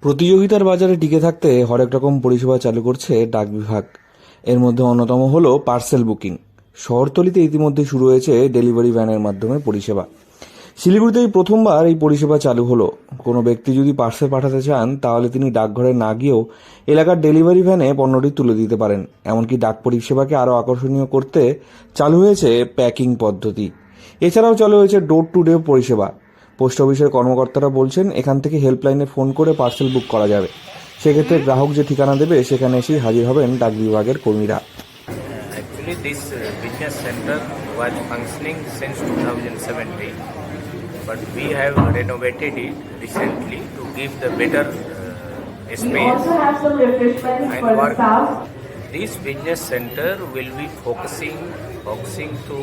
প্রতিযোগিতার বাজারে টিকে থাকতে হরেক রকম পরিষেবা চালু করছে ডাক বিভাগ। এর মধ্যে অন্যতম হলো পার্সেল বুকিং। শহরতলিতে ইতিমধ্যে শুরু হয়েছে ডেলিভারি ভ্যানের মাধ্যমে পরিষেবা। শিলিগুড়িতে এই প্রথমবার এই পরিষেবা চালু হলো। কোনো ব্যক্তি যদি পার্সেল পাঠাতে চান তাহলে তিনি ডাকঘরে না গিয়েও এলাকার ডেলিভারি ভ্যানে পণ্যটি তুলে দিতে পারেন। এমনকি ডাক পরিষেবাকে আরও আকর্ষণীয় করতে চালু হয়েছে প্যাকিং পদ্ধতি। এছাড়াও চালু হয়েছে ডোর টু ডোর পরিষেবা। পোস্ট অফিসের কর্মকর্তারা বলছেন এখান থেকে হেল্পলাইনে ফোন করে পার্সেল বুক করা যাবে। সেক্ষেত্রে গ্রাহক যে ঠিকানা দেবে সেখানে এসেই হাজির হবেন ডাক বিভাগের কর্মীরা। Actually, this business center was functioning since 2017, but we have renovated it recently to give the better We space also have some refreshments and for the work. staff. This business center will be focusing to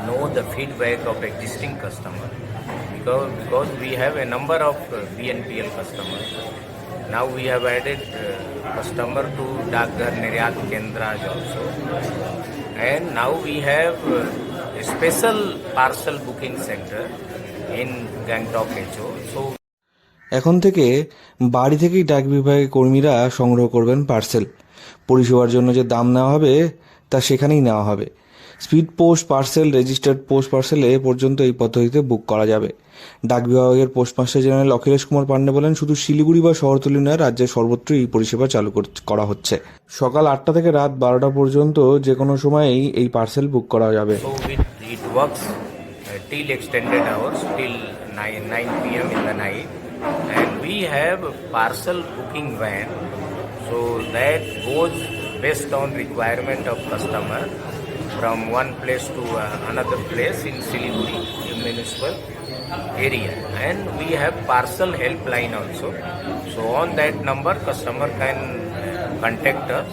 know the feedback of existing customer because we have a number of BNPL customers. Now we have added customer to Dakghar Niryat Kendras also, and now we have a special parcel booking center in Gangtok HO. So এখন থেকে বাড়ি থেকেই ডাক বিভাগের কর্মীরা সংগ্রহ করবেন parcel. পরিষেবার জন্য যে দাম নেওয়া হবে তা সেখানেই নেওয়া হবে। Speed post parcel, registered post পার্সেলে পর্যন্ত এই পদ্ধতিতে বুক করা যাবে। ডাক বিভাগের পোস্টমাস্টার জেনারেল অখিলেশ কুমার পান্ডে বলেন, শুধু শিলিগুড়ি বা শহরতলি নয়, রাজ্যের সর্বত্রই এই পরিষেবা চালু করা হচ্ছে। সকাল 8টা থেকে রাত 12টা পর্যন্ত যে কোনো সময়েই এই পার্সেল বুক করা যাবে। So it works till extended hours, till 9 p.m. in the night, and we have a parcel booking van, so that goes based on requirement of customer from one place to another place in Siliguri municipal area, and we have parcel helpline also. So on that number customer can contact us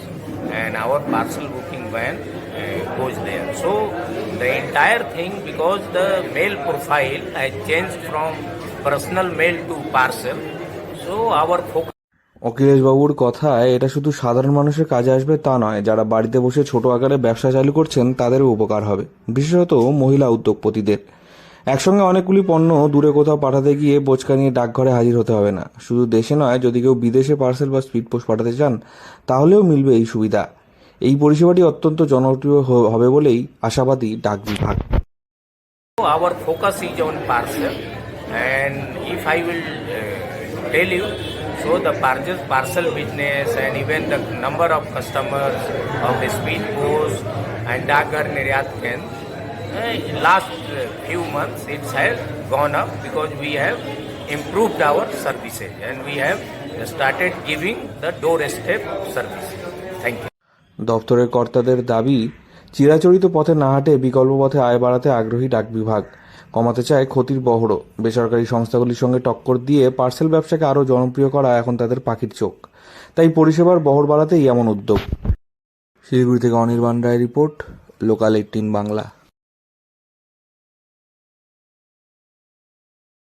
and our parcel booking van goes there. So the entire thing, because the mail profile has changed from personal mail to parcel, so our focus. Akhilesh বাবুর কথায় এটা শুধু সাধারণ মানুষের কাজে আসবে তা নয়, যারা বাড়িতে বসে ছোট আকারে ব্যবসা চালু করছেন তাদেরও উপকার হবে, বিশেষত মহিলা উদ্যোগপতিদের। একসঙ্গে অনেকগুলি পণ্য দূরে কোথাও পাঠাতে গিয়ে বোঝকা নিয়ে ডাকঘরে হাজির হতে হবে না। শুধু দেশে নয়, যদি কেউ বিদেশে পার্সেল বা স্পিড পোস্ট পাঠাতে চান তাহলেও মিলবে এই সুবিধা। এই পরিষেবাটি অত্যন্ত জনপ্রিয় হবে বলেই আশাবাদী ডাক বিভাগ। Our focus is on parcel, and if I will tell you, so the parcel business and even the number of customers of the speed post and Dakghar Niryat Kendra, in last few months it has gone up because we have improved our services and we have started giving the doorstep service. Thank you. দপ্তরের কর্তাদের দাবি, চিরাচরিত পথে না হাঁটে বিকল্প পথে আয় বাড়াতে আগ্রহী ডাক বিভাগ। কমাতে চায় ক্ষতির বহরও। বেসরকারি সংস্থাগুলির সঙ্গে টক্কর দিয়ে পার্সেল ব্যবসাকে আরও জনপ্রিয় করা এখন তাদের পাখির চোখ। তাই পরিষেবার বহর বাড়াতেই এমন উদ্যোগ। শিলিগুড়ি থেকে অনির্বাণ রায় রিপোর্ট, লোকাল 18 বাংলা।